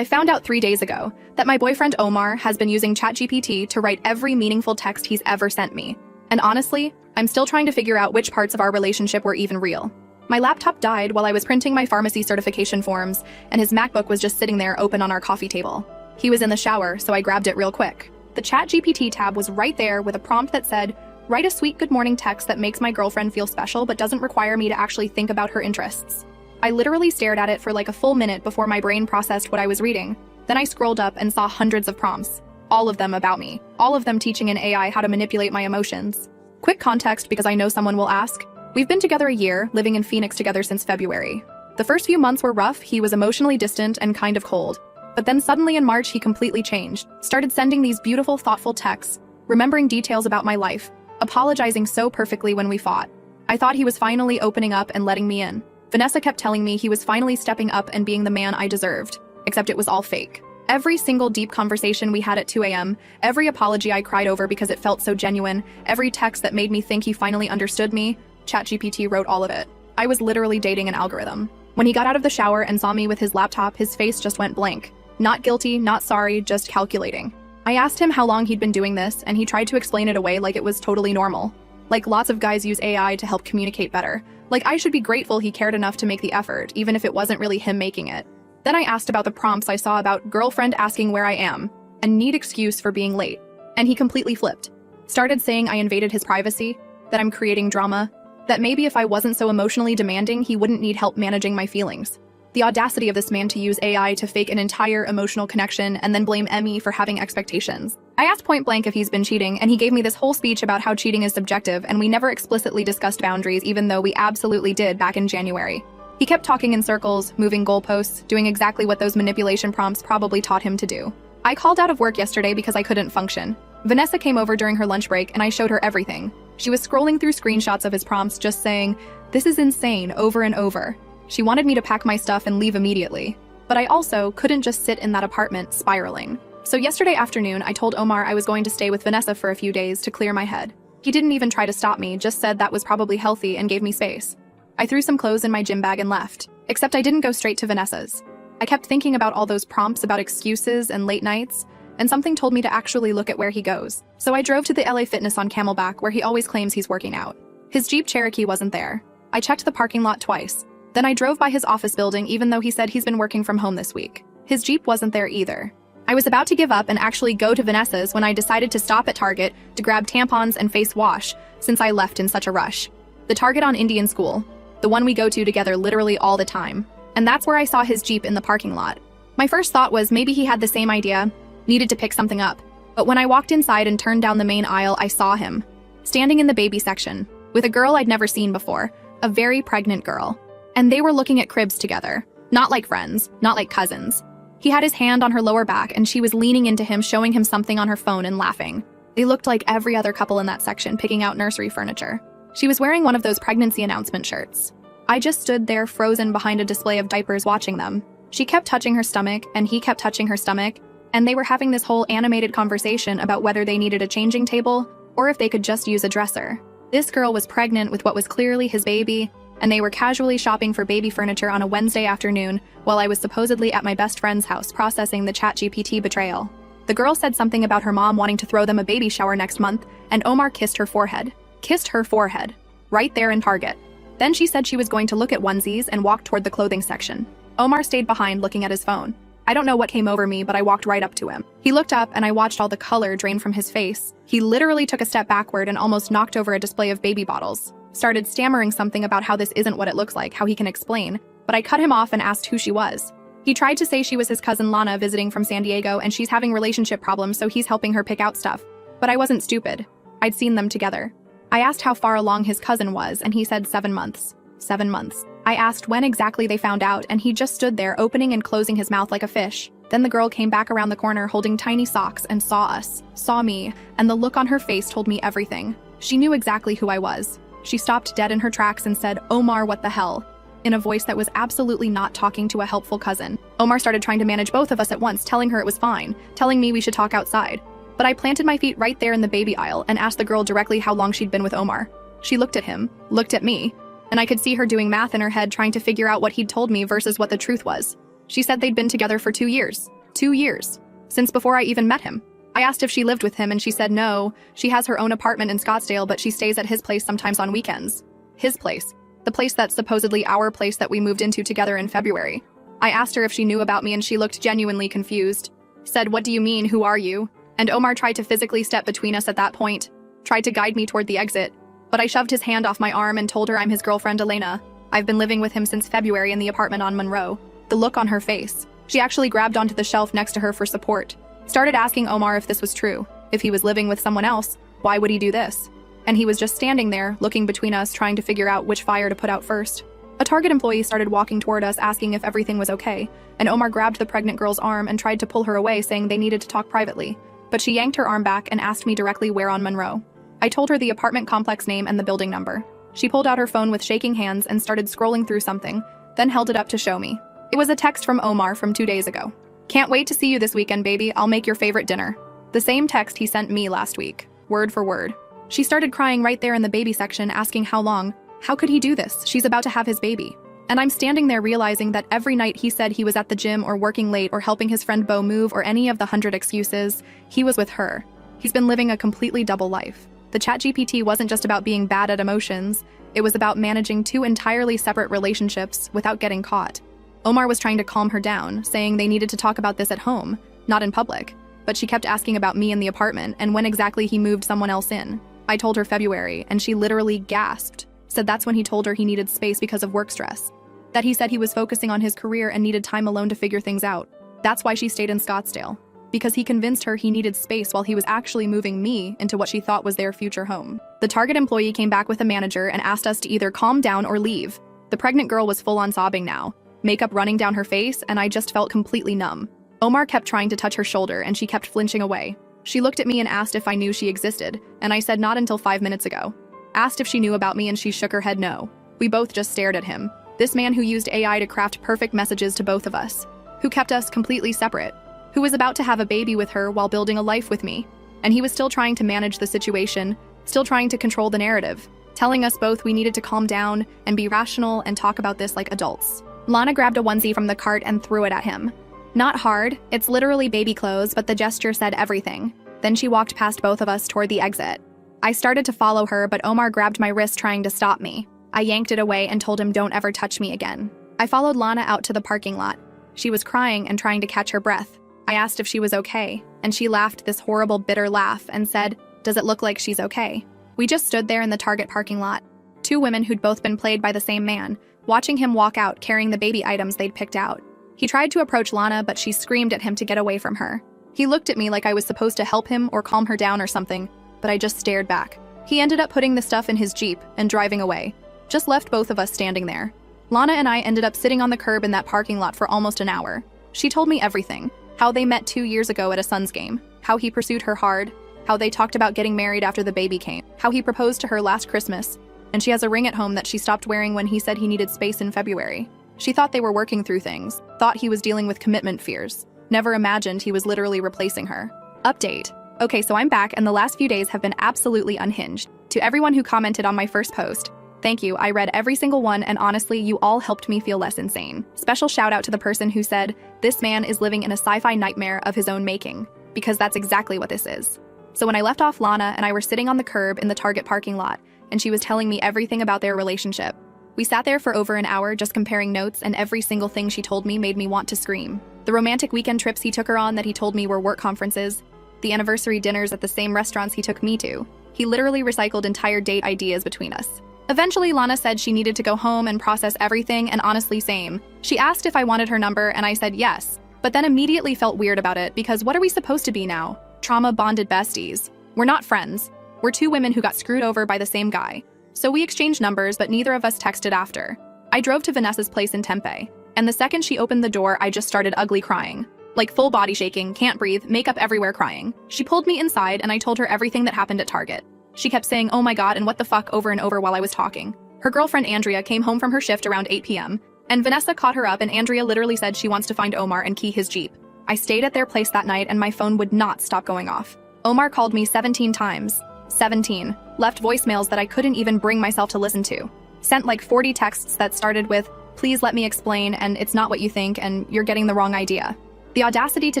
I found out 3 days ago that my boyfriend Omar has been using ChatGPT to write every meaningful text he's ever sent me. And honestly, I'm still trying to figure out which parts of our relationship were even real. My laptop died while I was printing my pharmacy certification forms, and his MacBook was just sitting there open on our coffee table. He was in the shower, so I grabbed it real quick. The ChatGPT tab was right there with a prompt that said, "Write a sweet good morning text that makes my girlfriend feel special but doesn't require me to actually think about her interests." I literally stared at it for like a full minute before my brain processed what I was reading. Then I scrolled up and saw hundreds of prompts, all of them about me, all of them teaching an AI how to manipulate my emotions. Quick context because I know someone will ask. We've been together a year, living in Phoenix together since February. The first few months were rough, he was emotionally distant and kind of cold. But then suddenly in March he completely changed, started sending these beautiful, thoughtful texts, remembering details about my life, apologizing so perfectly when we fought. I thought he was finally opening up and letting me in. Vanessa kept telling me he was finally stepping up and being the man I deserved, except it was all fake. Every single deep conversation we had at 2 a.m., every apology I cried over because it felt so genuine, every text that made me think he finally understood me, ChatGPT wrote all of it. I was literally dating an algorithm. When he got out of the shower and saw me with his laptop, his face just went blank. Not guilty, not sorry, just calculating. I asked him how long he'd been doing this, and he tried to explain it away like it was totally normal. Like lots of guys use AI to help communicate better. Like I should be grateful he cared enough to make the effort, even if it wasn't really him making it. Then I asked about the prompts I saw about girlfriend asking where I am, and need excuse for being late. And he completely flipped. Started saying I invaded his privacy, that I'm creating drama, that maybe if I wasn't so emotionally demanding, he wouldn't need help managing my feelings. The audacity of this man to use AI to fake an entire emotional connection and then blame Emmy for having expectations. I asked point blank if he's been cheating, and he gave me this whole speech about how cheating is subjective, and we never explicitly discussed boundaries even though we absolutely did back in January. He kept talking in circles, moving goalposts, doing exactly what those manipulation prompts probably taught him to do. I called out of work yesterday because I couldn't function. Vanessa came over during her lunch break and I showed her everything. She was scrolling through screenshots of his prompts just saying, "This is insane," over and over. She wanted me to pack my stuff and leave immediately. But I also couldn't just sit in that apartment spiraling. So yesterday afternoon, I told Omar I was going to stay with Vanessa for a few days to clear my head. He didn't even try to stop me, just said that was probably healthy and gave me space. I threw some clothes in my gym bag and left, except I didn't go straight to Vanessa's. I kept thinking about all those prompts about excuses and late nights, and something told me to actually look at where he goes. So I drove to the LA Fitness on Camelback where he always claims he's working out. His Jeep Cherokee wasn't there. I checked the parking lot twice. Then I drove by his office building even though he said he's been working from home this week. His Jeep wasn't there either. I was about to give up and actually go to Vanessa's when I decided to stop at Target to grab tampons and face wash since I left in such a rush. The Target on Indian School, the one we go to together literally all the time. And that's where I saw his Jeep in the parking lot. My first thought was maybe he had the same idea, needed to pick something up. But when I walked inside and turned down the main aisle, I saw him, standing in the baby section, with a girl I'd never seen before, a very pregnant girl. And they were looking at cribs together, not like friends, not like cousins. He had his hand on her lower back and she was leaning into him, showing him something on her phone and laughing. They looked like every other couple in that section picking out nursery furniture. She was wearing one of those pregnancy announcement shirts. I just stood there frozen behind a display of diapers watching them. She kept touching her stomach and he kept touching her stomach, and they were having this whole animated conversation about whether they needed a changing table or if they could just use a dresser. This girl was pregnant with what was clearly his baby, and they were casually shopping for baby furniture on a Wednesday afternoon while I was supposedly at my best friend's house processing the ChatGPT betrayal. The girl said something about her mom wanting to throw them a baby shower next month, and Omar kissed her forehead. Kissed her forehead. Right there in Target. Then she said she was going to look at onesies and walk toward the clothing section. Omar stayed behind looking at his phone. I don't know what came over me, but I walked right up to him. He looked up and I watched all the color drain from his face. He literally took a step backward and almost knocked over a display of baby bottles. Started stammering something about how this isn't what it looks like, how he can explain, but I cut him off and asked who she was. He tried to say she was his cousin Lana visiting from San Diego and she's having relationship problems, so he's helping her pick out stuff. But I wasn't stupid. I'd seen them together. I asked how far along his cousin was and he said 7 months. 7 months. I asked when exactly they found out and he just stood there opening and closing his mouth like a fish. Then the girl came back around the corner holding tiny socks and saw us, saw me, and the look on her face told me everything. She knew exactly who I was. She stopped dead in her tracks and said, "Omar, what the hell?" in a voice that was absolutely not talking to a helpful cousin. Omar started trying to manage both of us at once, telling her it was fine, telling me we should talk outside. But I planted my feet right there in the baby aisle and asked the girl directly how long she'd been with Omar. She looked at him, looked at me, and I could see her doing math in her head trying to figure out what he'd told me versus what the truth was. She said they'd been together for 2 years. 2 years. Since before I even met him. I asked if she lived with him and she said no, she has her own apartment in Scottsdale but she stays at his place sometimes on weekends. His place. The place that's supposedly our place that we moved into together in February. I asked her if she knew about me and she looked genuinely confused. Said, "What do you mean, who are you?" And Omar tried to physically step between us at that point. Tried to guide me toward the exit. But I shoved his hand off my arm and told her I'm his girlfriend Elena. I've been living with him since February in the apartment on Monroe. The look on her face. She actually grabbed onto the shelf next to her for support. Started asking Omar if this was true. If he was living with someone else, why would he do this? And he was just standing there, looking between us, trying to figure out which fire to put out first. A Target employee started walking toward us asking if everything was okay, and Omar grabbed the pregnant girl's arm and tried to pull her away, saying they needed to talk privately. But she yanked her arm back and asked me directly where on Monroe. I told her the apartment complex name and the building number. She pulled out her phone with shaking hands and started scrolling through something, then held it up to show me. It was a text from Omar from 2 days ago. "Can't wait to see you this weekend, baby. I'll make your favorite dinner." The same text he sent me last week, word for word. She started crying right there in the baby section, asking how long. How could he do this? She's about to have his baby. And I'm standing there realizing that every night he said he was at the gym or working late or helping his friend Bo move or any of the 100 excuses, he was with her. He's been living a completely double life. The ChatGPT wasn't just about being bad at emotions, it was about managing 2 entirely separate relationships without getting caught. Omar was trying to calm her down, saying they needed to talk about this at home, not in public. But she kept asking about me in the apartment and when exactly he moved someone else in. I told her February, and she literally gasped. Said that's when he told her he needed space because of work stress. That he said he was focusing on his career and needed time alone to figure things out. That's why she stayed in Scottsdale. Because he convinced her he needed space while he was actually moving me into what she thought was their future home. The Target employee came back with a manager and asked us to either calm down or leave. The pregnant girl was full-on sobbing now. Makeup running down her face, and I just felt completely numb. Omar kept trying to touch her shoulder and she kept flinching away. She looked at me and asked if I knew she existed, and I said not until 5 minutes ago. Asked if she knew about me and she shook her head no. We both just stared at him. This man who used AI to craft perfect messages to both of us. Who kept us completely separate. Who was about to have a baby with her while building a life with me. And he was still trying to manage the situation, still trying to control the narrative, telling us both we needed to calm down and be rational and talk about this like adults. Lana grabbed a onesie from the cart and threw it at him. Not hard, it's literally baby clothes, but the gesture said everything. Then she walked past both of us toward the exit. I started to follow her, but Omar grabbed my wrist trying to stop me. I yanked it away and told him don't ever touch me again. I followed Lana out to the parking lot. She was crying and trying to catch her breath. I asked if she was okay, and she laughed this horrible, bitter laugh and said, "Does it look like she's okay?" We just stood there in the Target parking lot. 2 women who'd both been played by the same man, watching him walk out carrying the baby items they'd picked out. He tried to approach Lana, but she screamed at him to get away from her. He looked at me like I was supposed to help him or calm her down or something, but I just stared back. He ended up putting the stuff in his Jeep and driving away. Just left both of us standing there. Lana and I ended up sitting on the curb in that parking lot for almost an hour. She told me everything. How they met 2 years ago at a Suns game. How he pursued her hard. How they talked about getting married after the baby came. How he proposed to her last Christmas. And she has a ring at home that she stopped wearing when he said he needed space in February. She thought they were working through things. Thought he was dealing with commitment fears. Never imagined he was literally replacing her. Update. Okay, so I'm back and the last few days have been absolutely unhinged. To everyone who commented on my first post, thank you. I read every single one and honestly, you all helped me feel less insane. Special shout out to the person who said, this man is living in a sci-fi nightmare of his own making, because that's exactly what this is. So when I left off, Lana and I were sitting on the curb in the Target parking lot, and she was telling me everything about their relationship. We sat there for over an hour just comparing notes, and every single thing she told me made me want to scream. The romantic weekend trips he took her on that he told me were work conferences, the anniversary dinners at the same restaurants he took me to. He literally recycled entire date ideas between us. Eventually, Lana said she needed to go home and process everything, and honestly, same. She asked if I wanted her number, and I said yes, but then immediately felt weird about it because what are we supposed to be now? Trauma-bonded besties. We're not friends. We're 2 women who got screwed over by the same guy. So we exchanged numbers, but neither of us texted after. I drove to Vanessa's place in Tempe, and the second she opened the door, I just started ugly crying. Like full body shaking, can't breathe, makeup everywhere crying. She pulled me inside and I told her everything that happened at Target. She kept saying, oh my god, and what the fuck over and over while I was talking. Her girlfriend Andrea came home from her shift around 8 p.m., and Vanessa caught her up and Andrea literally said she wants to find Omar and key his Jeep. I stayed at their place that night and my phone would not stop going off. Omar called me 17 times. 17. Left voicemails that I couldn't even bring myself to listen to. Sent like 40 texts that started with, Please let me explain, and it's not what you think, and you're getting the wrong idea. The audacity to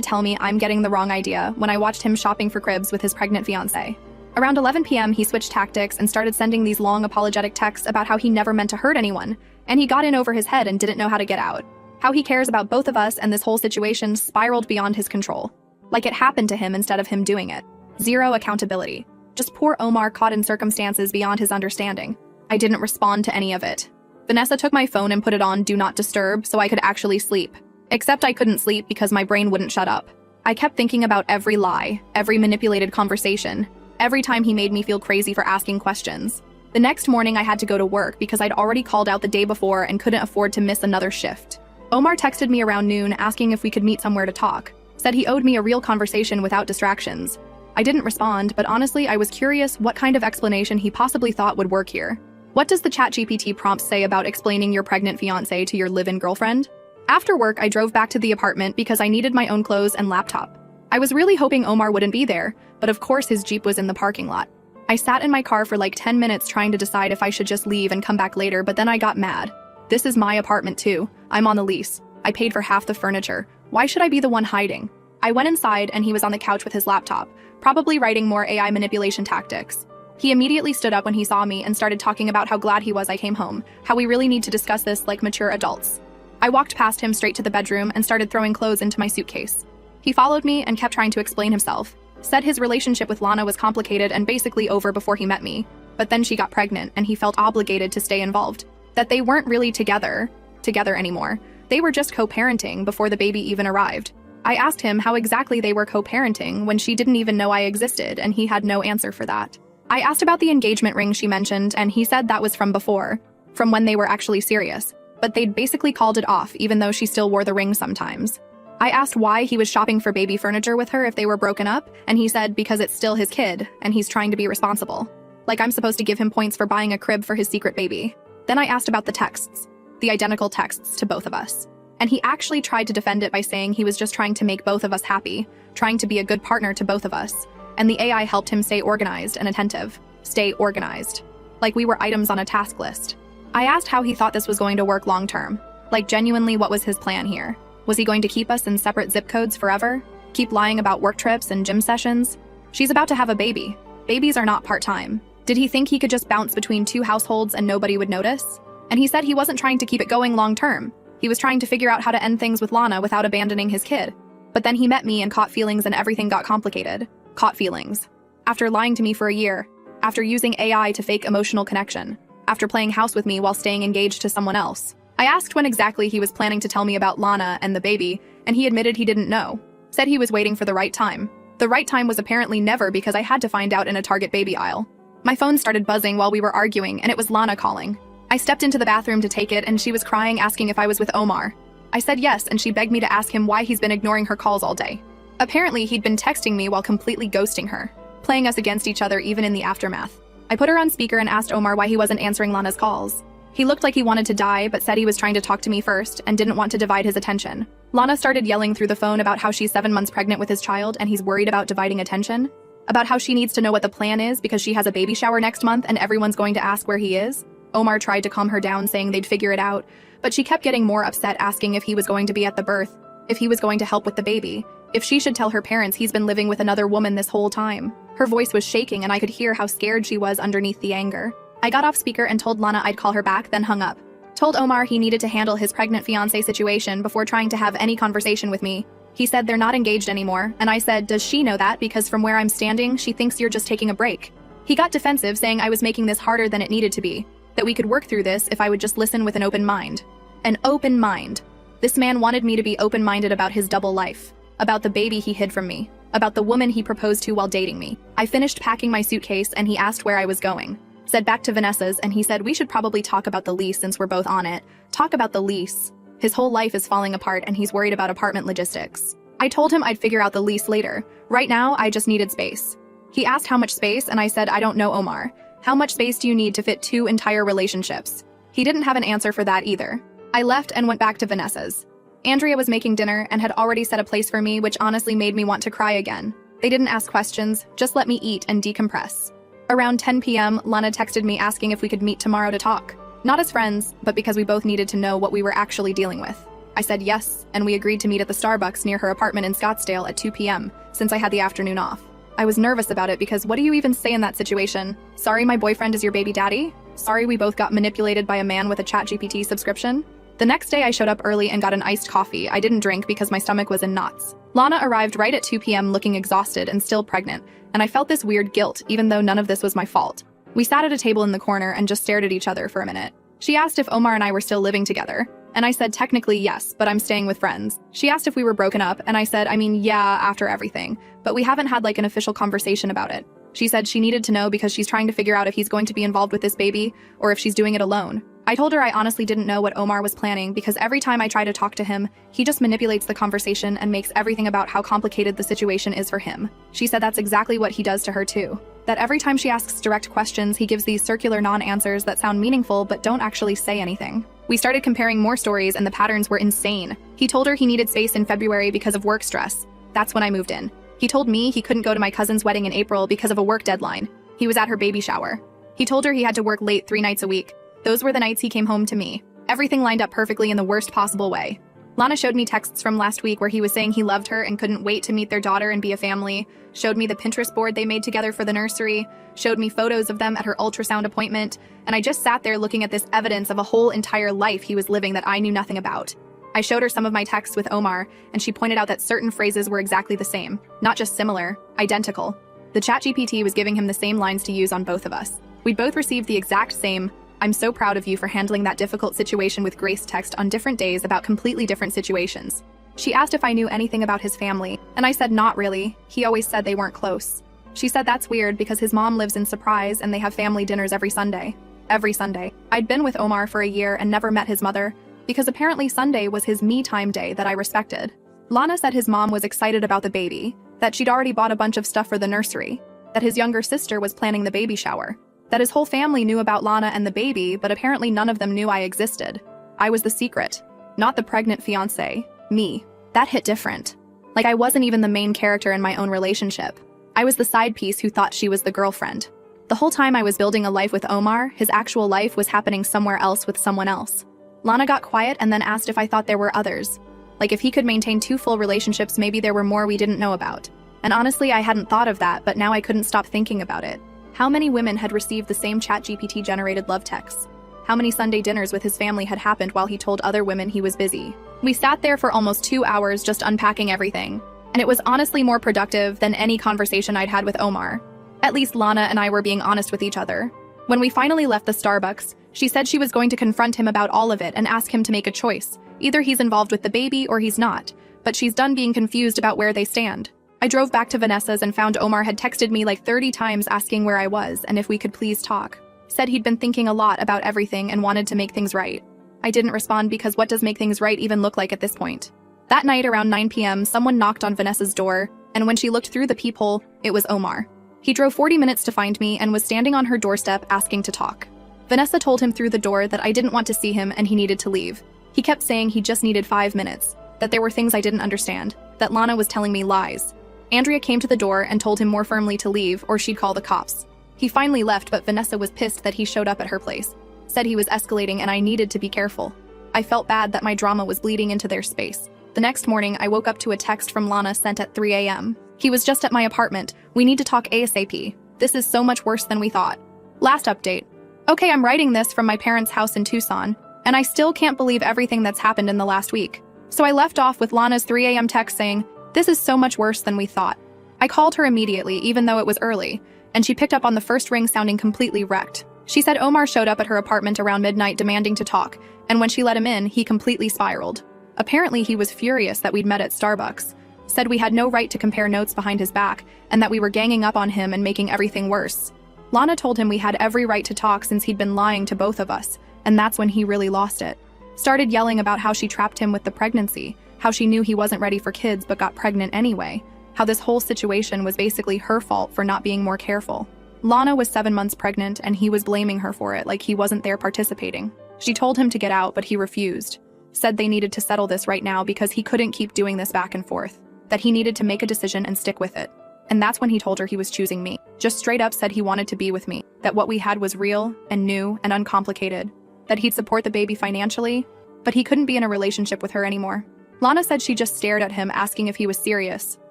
tell me I'm getting the wrong idea when I watched him shopping for cribs with his pregnant fiancée. Around 11 p.m., he switched tactics and started sending these long apologetic texts about how he never meant to hurt anyone, and he got in over his head and didn't know how to get out. How he cares about both of us and this whole situation spiraled beyond his control. Like it happened to him instead of him doing it. Zero accountability. Just poor Omar caught in circumstances beyond his understanding. I didn't respond to any of it. Vanessa took my phone and put it on Do Not Disturb so I could actually sleep. Except I couldn't sleep because my brain wouldn't shut up. I kept thinking about every lie, every manipulated conversation, every time he made me feel crazy for asking questions. The next morning I had to go to work because I'd already called out the day before and couldn't afford to miss another shift. Omar texted me around noon asking if we could meet somewhere to talk. Said he owed me a real conversation without distractions. I didn't respond, but honestly I was curious what kind of explanation he possibly thought would work here. What does the ChatGPT prompt say about explaining your pregnant fiancé to your live-in girlfriend? After work, I drove back to the apartment because I needed my own clothes and laptop. I was really hoping Omar wouldn't be there, but of course his Jeep was in the parking lot. I sat in my car for like 10 minutes trying to decide if I should just leave and come back later, but then I got mad. This is my apartment too. I'm on the lease. I paid for half the furniture. Why should I be the one hiding? I went inside and he was on the couch with his laptop, probably writing more AI manipulation tactics. He immediately stood up when he saw me and started talking about how glad he was I came home, how we really need to discuss this like mature adults. I walked past him straight to the bedroom and started throwing clothes into my suitcase. He followed me and kept trying to explain himself. Said his relationship with Lana was complicated and basically over before he met me, but then she got pregnant and he felt obligated to stay involved. That they weren't really together anymore. They were just co-parenting before the baby even arrived. I asked him how exactly they were co-parenting when she didn't even know I existed, and he had no answer for that. I asked about the engagement ring she mentioned, and he said that was from before, from when they were actually serious. But they'd basically called it off, even though she still wore the ring sometimes. I asked why he was shopping for baby furniture with her if they were broken up, and he said because it's still his kid, and he's trying to be responsible. Like I'm supposed to give him points for buying a crib for his secret baby. Then I asked about the texts, the identical texts to both of us. And he actually tried to defend it by saying he was just trying to make both of us happy, trying to be a good partner to both of us. And the AI helped him stay organized and attentive. Stay organized. Like we were items on a task list. I asked how he thought this was going to work long term. Like genuinely, what was his plan here? Was he going to keep us in separate zip codes forever? Keep lying about work trips and gym sessions? She's about to have a baby. Babies are not part-time. Did he think he could just bounce between two households and nobody would notice? And he said he wasn't trying to keep it going long term. He was trying to figure out how to end things with Lana without abandoning his kid. But then he met me and caught feelings and everything got complicated. Caught feelings. After lying to me for a year. After using AI to fake emotional connection. After playing house with me while staying engaged to someone else. I asked when exactly he was planning to tell me about Lana and the baby, and he admitted he didn't know. Said he was waiting for the right time. The right time was apparently never because I had to find out in a Target baby aisle. My phone started buzzing while we were arguing, and it was Lana calling. I stepped into the bathroom to take it, and she was crying asking if I was with Omar. I said yes, and she begged me to ask him why he's been ignoring her calls all day. Apparently, he'd been texting me while completely ghosting her, playing us against each other even in the aftermath. I put her on speaker and asked Omar why he wasn't answering Lana's calls. He looked like he wanted to die, but said he was trying to talk to me first and didn't want to divide his attention. Lana started yelling through the phone about how she's 7 months pregnant with his child and he's worried about dividing attention. About how she needs to know what the plan is because she has a baby shower next month and everyone's going to ask where he is. Omar tried to calm her down, saying they'd figure it out, but she kept getting more upset, asking if he was going to be at the birth, if he was going to help with the baby, if she should tell her parents he's been living with another woman this whole time. Her voice was shaking and I could hear how scared she was underneath the anger. I got off speaker and told Lana I'd call her back, then hung up. Told Omar he needed to handle his pregnant fiancé situation before trying to have any conversation with me. He said they're not engaged anymore, and I said, does she know that? Because from where I'm standing, she thinks you're just taking a break. He got defensive, saying I was making this harder than it needed to be, that we could work through this if I would just listen with an open mind. An open mind. This man wanted me to be open-minded about his double life, about the baby he hid from me, about the woman he proposed to while dating me. I finished packing my suitcase and he asked where I was going. Said back to Vanessa's, and he said we should probably talk about the lease since we're both on it. Talk about the lease. His whole life is falling apart and he's worried about apartment logistics. I told him I'd figure out the lease later. Right now, I just needed space. He asked how much space, and I said I don't know, Omar. How much space do you need to fit 2 entire relationships? He didn't have an answer for that either. I left and went back to Vanessa's. Andrea was making dinner and had already set a place for me, which honestly made me want to cry again. They didn't ask questions, just let me eat and decompress. Around 10 p.m., Lana texted me asking if we could meet tomorrow to talk. Not as friends, but because we both needed to know what we were actually dealing with. I said yes, and we agreed to meet at the Starbucks near her apartment in Scottsdale at 2 p.m., since I had the afternoon off. I was nervous about it because what do you even say in that situation? Sorry, my boyfriend is your baby daddy? Sorry, we both got manipulated by a man with a ChatGPT subscription? The next day I showed up early and got an iced coffee. I didn't drink because my stomach was in knots. Lana arrived right at 2 p.m. looking exhausted and still pregnant, and I felt this weird guilt even though none of this was my fault. We sat at a table in the corner and just stared at each other for a minute. She asked if Omar and I were still living together, and I said technically yes, but I'm staying with friends. She asked if we were broken up, and I said, I mean, yeah, after everything, but we haven't had like an official conversation about it. She said she needed to know because she's trying to figure out if he's going to be involved with this baby or if she's doing it alone. I told her I honestly didn't know what Omar was planning because every time I try to talk to him, he just manipulates the conversation and makes everything about how complicated the situation is for him. She said that's exactly what he does to her too. That every time she asks direct questions, he gives these circular non-answers that sound meaningful but don't actually say anything. We started comparing more stories and the patterns were insane. He told her he needed space in February because of work stress. That's when I moved in. He told me he couldn't go to my cousin's wedding in April because of a work deadline. He was at her baby shower. He told her he had to work late 3 nights a week. Those were the nights he came home to me. Everything lined up perfectly in the worst possible way. Lana showed me texts from last week where he was saying he loved her and couldn't wait to meet their daughter and be a family, showed me the Pinterest board they made together for the nursery, showed me photos of them at her ultrasound appointment, and I just sat there looking at this evidence of a whole entire life he was living that I knew nothing about. I showed her some of my texts with Omar, and she pointed out that certain phrases were exactly the same, not just similar, identical. The ChatGPT was giving him the same lines to use on both of us. We'd both received the exact same, I'm so proud of you for handling that difficult situation with Grace text on different days about completely different situations. She asked if I knew anything about his family, and I said not really. He always said they weren't close. She said that's weird because his mom lives in Surprise and they have family dinners every Sunday. Every Sunday. I'd been with Omar for a year and never met his mother, because apparently Sunday was his me-time day that I respected. Lana said his mom was excited about the baby, that she'd already bought a bunch of stuff for the nursery, that his younger sister was planning the baby shower, that his whole family knew about Lana and the baby, but apparently none of them knew I existed. I was the secret, not the pregnant fiancé, me. That hit different. Like I wasn't even the main character in my own relationship. I was the side piece who thought she was the girlfriend. The whole time I was building a life with Omar, his actual life was happening somewhere else with someone else. Lana got quiet and then asked if I thought there were others. Like if he could maintain 2 full relationships, maybe there were more we didn't know about. And honestly, I hadn't thought of that, but now I couldn't stop thinking about it. How many women had received the same ChatGPT-generated love texts? How many Sunday dinners with his family had happened while he told other women he was busy? We sat there for almost 2 hours just unpacking everything, and it was honestly more productive than any conversation I'd had with Omar. At least Lana and I were being honest with each other. When we finally left the Starbucks, she said she was going to confront him about all of it and ask him to make a choice. Either he's involved with the baby or he's not, but she's done being confused about where they stand. I drove back to Vanessa's and found Omar had texted me like 30 times asking where I was and if we could please talk. Said he'd been thinking a lot about everything and wanted to make things right. I didn't respond because what does make things right even look like at this point? That night around 9 p.m., someone knocked on Vanessa's door, and when she looked through the peephole, it was Omar. He drove 40 minutes to find me and was standing on her doorstep asking to talk. Vanessa told him through the door that I didn't want to see him and he needed to leave. He kept saying he just needed 5 minutes, that there were things I didn't understand, that Lana was telling me lies. Andrea came to the door and told him more firmly to leave or she'd call the cops. He finally left, but Vanessa was pissed that he showed up at her place. Said he was escalating and I needed to be careful. I felt bad that my drama was bleeding into their space. The next morning, I woke up to a text from Lana sent at 3 a.m. He was just at my apartment. We need to talk ASAP. This is so much worse than we thought. Last update. Okay, I'm writing this from my parents' house in Tucson, and I still can't believe everything that's happened in the last week. So I left off with Lana's 3 a.m. text saying, "This is so much worse than we thought." I called her immediately, even though it was early, and she picked up on the first ring sounding completely wrecked. She said Omar showed up at her apartment around midnight demanding to talk, and when she let him in, he completely spiraled. Apparently, he was furious that we'd met at Starbucks, said we had no right to compare notes behind his back, and that we were ganging up on him and making everything worse. Lana told him we had every right to talk since he'd been lying to both of us, and that's when he really lost it. Started yelling about how she trapped him with the pregnancy, how she knew he wasn't ready for kids but got pregnant anyway, how this whole situation was basically her fault for not being more careful. Lana was 7 months pregnant and he was blaming her for it like he wasn't there participating. She told him to get out, but he refused. Said they needed to settle this right now because he couldn't keep doing this back and forth. That he needed to make a decision and stick with it. And that's when he told her he was choosing me. Just straight up said he wanted to be with me. That what we had was real and new and uncomplicated. that he'd support the baby financially, but he couldn't be in a relationship with her anymore. Lana said she just stared at him, asking if he was serious.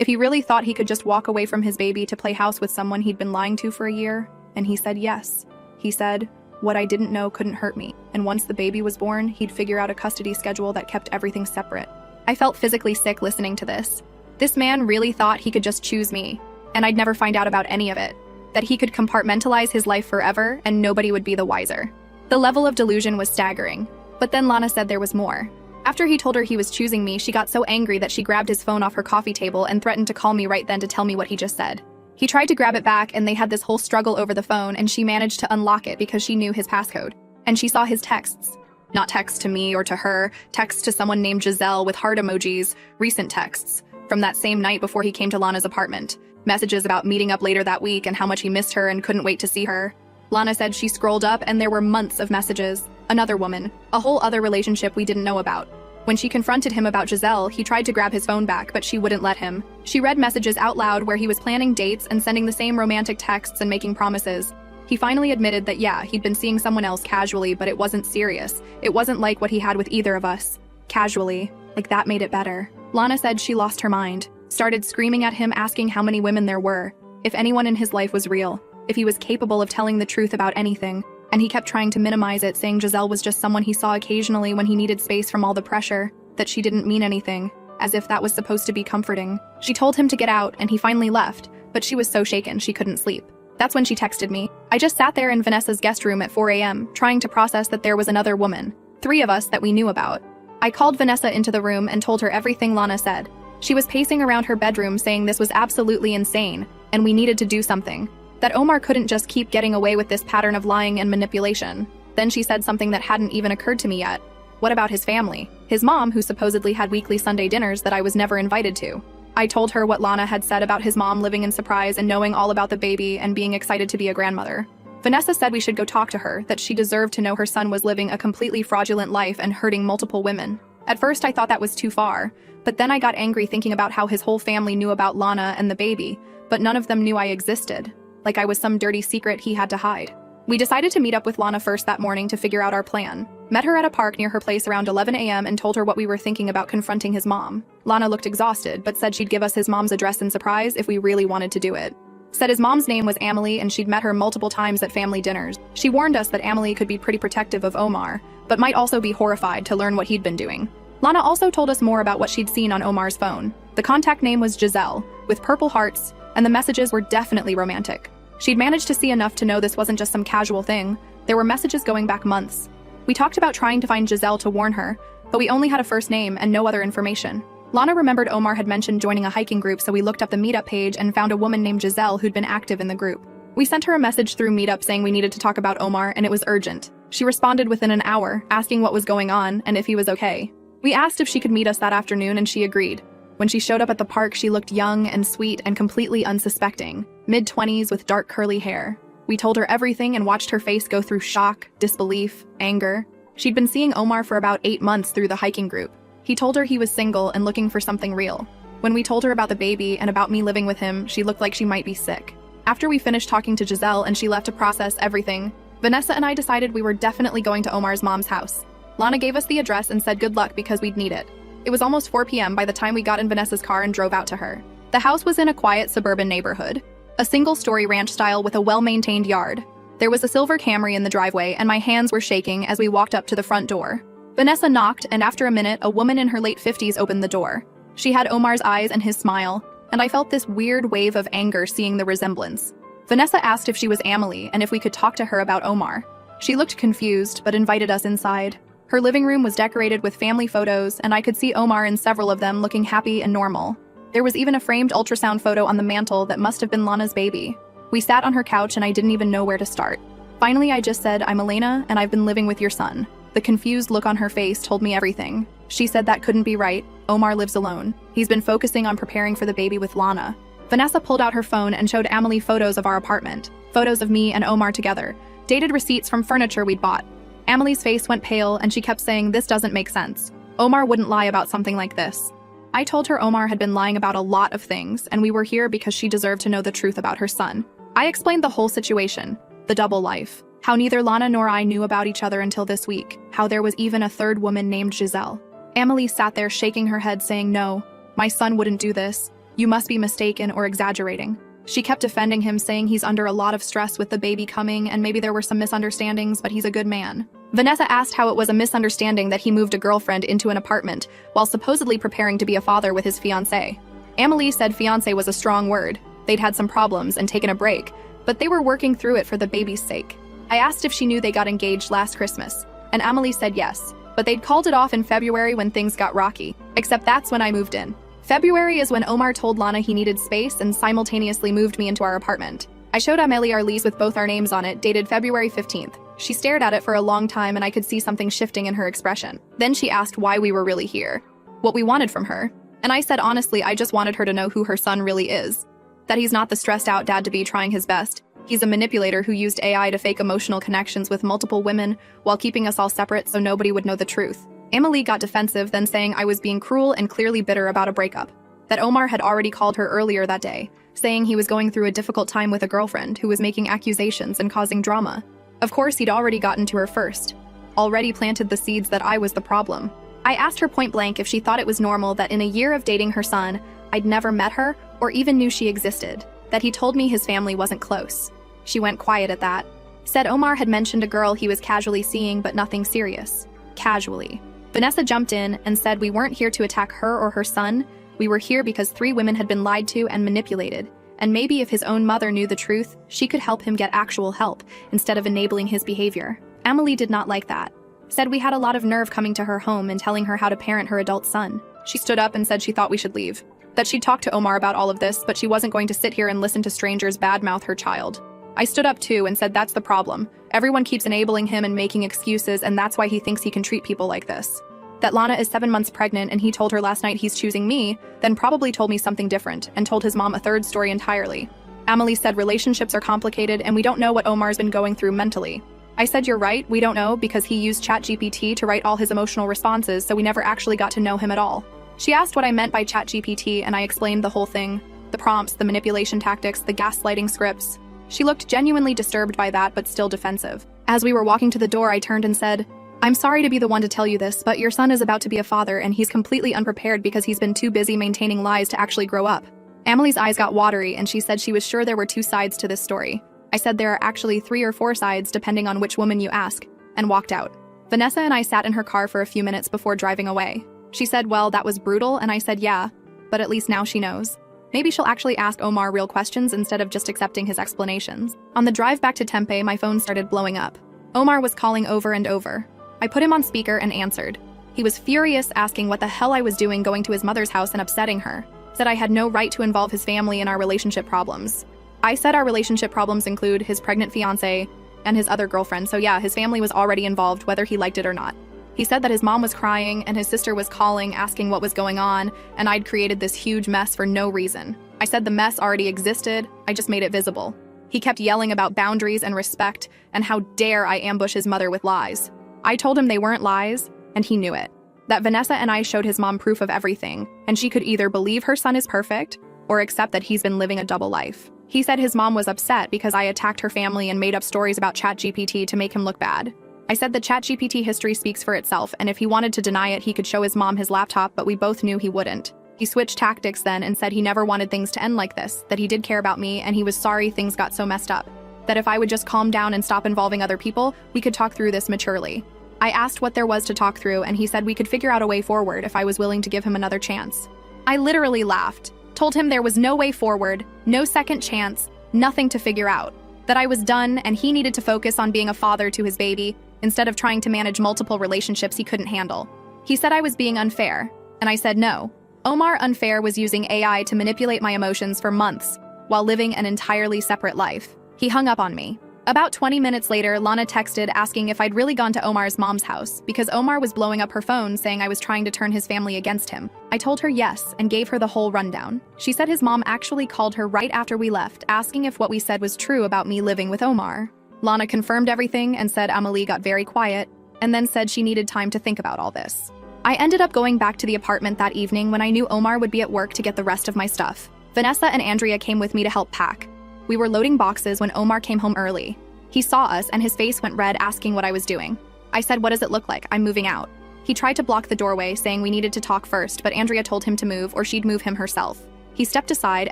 If he really thought he could just walk away from his baby to play house with someone he'd been lying to for a year, and he said yes. He said, "What I didn't know couldn't hurt me, and once the baby was born, he'd figure out a custody schedule that kept everything separate." I felt physically sick listening to this. This man really thought he could just choose me, and I'd never find out about any of it. That he could compartmentalize his life forever and nobody would be the wiser. The level of delusion was staggering. But then Lana said there was more. After he told her he was choosing me, she got so angry that she grabbed his phone off her coffee table and threatened to call me right then to tell me what he just said. He tried to grab it back and they had this whole struggle over the phone, and she managed to unlock it because she knew his passcode. And she saw his texts. Not texts to me or to her, texts to someone named Giselle with heart emojis, recent texts from that same night before he came to Lana's apartment. Messages about meeting up later that week and how much he missed her and couldn't wait to see her. Lana said she scrolled up and there were months of messages. Another woman, a whole other relationship we didn't know about. When she confronted him about Giselle, he tried to grab his phone back, but she wouldn't let him. She read messages out loud where he was planning dates and sending the same romantic texts and making promises. He finally admitted that yeah, he'd been seeing someone else casually, but it wasn't serious. It wasn't like what he had with either of us. Casually. Like that made it better. Lana said she lost her mind. Started screaming at him, asking how many women there were, if anyone in his life was real, if he was capable of telling the truth about anything, and he kept trying to minimize it, saying Giselle was just someone he saw occasionally when he needed space from all the pressure, that she didn't mean anything, as if that was supposed to be comforting. She told him to get out, and he finally left, but she was so shaken she couldn't sleep. That's when she texted me. I just sat there in Vanessa's guest room at 4 a.m., trying to process that there was another woman, 3 of us that we knew about. I called Vanessa into the room and told her everything Lana said. She was pacing around her bedroom saying this was absolutely insane, and we needed to do something. That Omar couldn't just keep getting away with this pattern of lying and manipulation. Then she said something that hadn't even occurred to me yet. What about his family? His mom, who supposedly had weekly Sunday dinners that I was never invited to. I told her what Lana had said about his mom living in surprise and knowing all about the baby and being excited to be a grandmother. Vanessa said we should go talk to her, that she deserved to know her son was living a completely fraudulent life and hurting multiple women. At first I thought that was too far, but then I got angry thinking about how his whole family knew about Lana and the baby, but none of them knew I existed. Like I was some dirty secret he had to hide. We decided to meet up with Lana first that morning to figure out our plan. Met her at a park near her place around 11 a.m. and told her what we were thinking about confronting his mom. Lana looked exhausted, but said she'd give us his mom's address in surprise if we really wanted to do it. Said his mom's name was Amelie and she'd met her multiple times at family dinners. She warned us that Amelie could be pretty protective of Omar, but might also be horrified to learn what he'd been doing. Lana also told us more about what she'd seen on Omar's phone. The contact name was Giselle, with purple hearts, and the messages were definitely romantic. She'd managed to see enough to know this wasn't just some casual thing. There were messages going back months. We talked about trying to find Giselle to warn her, but we only had a first name and no other information. Lana remembered Omar had mentioned joining a hiking group, so we looked up the meetup page and found a woman named Giselle who'd been active in the group. We sent her a message through Meetup saying we needed to talk about Omar and it was urgent. She responded within an hour, asking what was going on and if he was okay. We asked if she could meet us that afternoon and she agreed. When she showed up at the park, she looked young and sweet and completely unsuspecting, mid-20s with dark curly hair. We told her everything and watched her face go through shock, disbelief, anger. She'd been seeing Omar for about 8 months through the hiking group. He told her he was single and looking for something real. When we told her about the baby and about me living with him, she looked like she might be sick. After we finished talking to Giselle and she left to process everything, Vanessa and I decided we were definitely going to Omar's mom's house. Lana gave us the address and said good luck because we'd need it. It was almost 4 p.m. by the time we got in Vanessa's car and drove out to her. The house was in a quiet suburban neighborhood, a single-story ranch style with a well-maintained yard. There was a silver Camry in the driveway and my hands were shaking as we walked up to the front door. Vanessa knocked and after a minute, a woman in her late 50s opened the door. She had Omar's eyes and his smile, and I felt this weird wave of anger seeing the resemblance. Vanessa asked if she was Amelie and if we could talk to her about Omar. She looked confused but invited us inside. Her living room was decorated with family photos, and I could see Omar in several of them looking happy and normal. There was even a framed ultrasound photo on the mantle that must have been Lana's baby. We sat on her couch and I didn't even know where to start. Finally, I just said, "I'm Elena, and I've been living with your son." The confused look on her face told me everything. She said that couldn't be right. Omar lives alone. He's been focusing on preparing for the baby with Lana. Vanessa pulled out her phone and showed Amelie photos of our apartment. Photos of me and Omar together. Dated receipts from furniture we'd bought. Amelie's face went pale and she kept saying, "This doesn't make sense. Omar wouldn't lie about something like this." I told her Omar had been lying about a lot of things and we were here because she deserved to know the truth about her son. I explained the whole situation, the double life, How neither Lana nor I knew about each other until this week. How there was even a third woman named Giselle. Amelie sat there shaking her head saying, "No, my son wouldn't do this. You must be mistaken or exaggerating." She kept defending him, saying he's under a lot of stress with the baby coming and maybe there were some misunderstandings, but he's a good man. Vanessa asked how it was a misunderstanding that he moved a girlfriend into an apartment while supposedly preparing to be a father with his fiancée. Amelie said fiancé was a strong word. They'd had some problems and taken a break, but they were working through it for the baby's sake. I asked if she knew they got engaged last Christmas, and Amelie said yes, but they'd called it off in February when things got rocky, except that's when I moved in. February is when Omar told Lana he needed space and simultaneously moved me into our apartment. I showed Amelie our lease with both our names on it, dated February 15th. She stared at it for a long time and I could see something shifting in her expression. Then she asked why we were really here, what we wanted from her. And I said honestly, I just wanted her to know who her son really is. That he's not the stressed out dad-to-be trying his best. He's a manipulator who used AI to fake emotional connections with multiple women while keeping us all separate so nobody would know the truth. Amelie got defensive, then saying I was being cruel and clearly bitter about a breakup. That Omar had already called her earlier that day, saying he was going through a difficult time with a girlfriend who was making accusations and causing drama. Of course, he'd already gotten to her first. Already planted the seeds that I was the problem. I asked her point blank if she thought it was normal that in a year of dating her son, I'd never met her or even knew she existed. That he told me his family wasn't close. She went quiet at that. Said Omar had mentioned a girl he was casually seeing but nothing serious. Casually. Vanessa jumped in and said we weren't here to attack her or her son. We were here because 3 women had been lied to and manipulated, and maybe if his own mother knew the truth, she could help him get actual help instead of enabling his behavior. Amelie did not like that. Said we had a lot of nerve coming to her home and telling her how to parent her adult son. She stood up and said she thought we should leave. That she'd talked to Omar about all of this, but she wasn't going to sit here and listen to strangers badmouth her child. I stood up too and said that's the problem. Everyone keeps enabling him and making excuses, and that's why he thinks he can treat people like this. That Lana is 7 months pregnant and he told her last night he's choosing me, then probably told me something different and told his mom a third story entirely. Amelie said relationships are complicated and we don't know what Omar's been going through mentally. I said you're right, we don't know because he used ChatGPT to write all his emotional responses, so we never actually got to know him at all. She asked what I meant by ChatGPT and I explained the whole thing. The prompts, the manipulation tactics, the gaslighting scripts. She looked genuinely disturbed by that but still defensive. As we were walking to the door, I turned and said, I'm sorry to be the one to tell you this, but your son is about to be a father and he's completely unprepared because he's been too busy maintaining lies to actually grow up. Amelie's eyes got watery and she said she was sure there were 2 sides to this story. I said there are actually 3 or 4 sides depending on which woman you ask, and walked out. Vanessa and I sat in her car for a few minutes before driving away. She said, well, that was brutal, and I said yeah, but at least now she knows. Maybe she'll actually ask Omar real questions instead of just accepting his explanations. On the drive back to Tempe, my phone started blowing up. Omar was calling over and over. I put him on speaker and answered. He was furious, asking what the hell I was doing going to his mother's house and upsetting her. Said I had no right to involve his family in our relationship problems. I said our relationship problems include his pregnant fiancé and his other girlfriend, so yeah, his family was already involved whether he liked it or not. He said that his mom was crying and his sister was calling asking what was going on, and I'd created this huge mess for no reason. I said the mess already existed, I just made it visible. He kept yelling about boundaries and respect and how dare I ambush his mother with lies. I told him they weren't lies, and he knew it. That Vanessa and I showed his mom proof of everything, and she could either believe her son is perfect or accept that he's been living a double life. He said his mom was upset because I attacked her family and made up stories about ChatGPT to make him look bad. I said the ChatGPT history speaks for itself, and if he wanted to deny it, he could show his mom his laptop, but we both knew he wouldn't. He switched tactics then and said he never wanted things to end like this, that he did care about me, and he was sorry things got so messed up. That if I would just calm down and stop involving other people, we could talk through this maturely. I asked what there was to talk through, and he said we could figure out a way forward if I was willing to give him another chance. I literally laughed, told him there was no way forward, no second chance, nothing to figure out. That I was done and he needed to focus on being a father to his baby instead of trying to manage multiple relationships he couldn't handle. He said I was being unfair, and I said no. Omar Unfair was using AI to manipulate my emotions for months while living an entirely separate life. He hung up on me. About 20 minutes later, Lana texted asking if I'd really gone to Omar's mom's house because Omar was blowing up her phone saying I was trying to turn his family against him. I told her yes and gave her the whole rundown. She said his mom actually called her right after we left asking if what we said was true about me living with Omar. Lana confirmed everything and said Amelie got very quiet and then said she needed time to think about all this. I ended up going back to the apartment that evening when I knew Omar would be at work to get the rest of my stuff. Vanessa and Andrea came with me to help pack. We were loading boxes when Omar came home early. He saw us and his face went red, asking what I was doing. I said, "What does it look like? I'm moving out." He tried to block the doorway, saying we needed to talk first, but Andrea told him to move or she'd move him herself. He stepped aside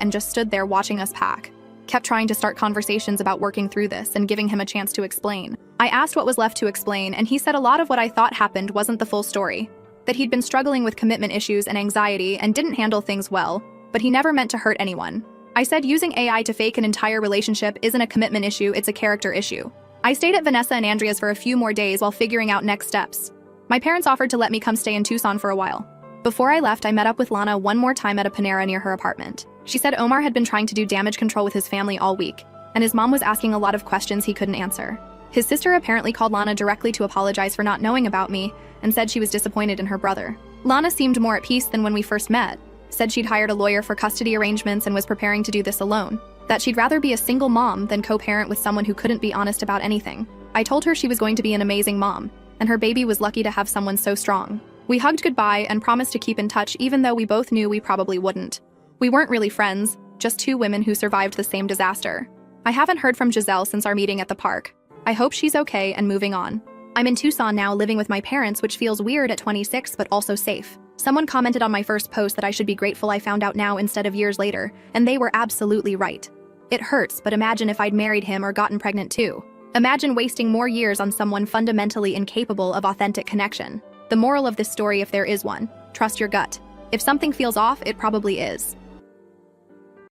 and just stood there watching us pack. Kept trying to start conversations about working through this and giving him a chance to explain. I asked what was left to explain, and he said a lot of what I thought happened wasn't the full story. That he'd been struggling with commitment issues and anxiety and didn't handle things well, but he never meant to hurt anyone. I said using AI to fake an entire relationship isn't a commitment issue, it's a character issue. I stayed at Vanessa and Andrea's for a few more days while figuring out next steps. My parents offered to let me come stay in Tucson for a while. Before I left, I met up with Lana one more time at a Panera near her apartment. She said Omar had been trying to do damage control with his family all week, and his mom was asking a lot of questions he couldn't answer. His sister apparently called Lana directly to apologize for not knowing about me and said she was disappointed in her brother. Lana seemed more at peace than when we first met, said she'd hired a lawyer for custody arrangements and was preparing to do this alone, that she'd rather be a single mom than co-parent with someone who couldn't be honest about anything. I told her she was going to be an amazing mom, and her baby was lucky to have someone so strong. We hugged goodbye and promised to keep in touch even though we both knew we probably wouldn't. We weren't really friends, just two women who survived the same disaster. I haven't heard from Giselle since our meeting at the park. I hope she's okay and moving on. I'm in Tucson now living with my parents, which feels weird at 26 but also safe. Someone commented on my first post that I should be grateful I found out now instead of years later, and they were absolutely right. It hurts, but imagine if I'd married him or gotten pregnant too. Imagine wasting more years on someone fundamentally incapable of authentic connection. The moral of this story, if there is one, trust your gut. If something feels off, it probably is.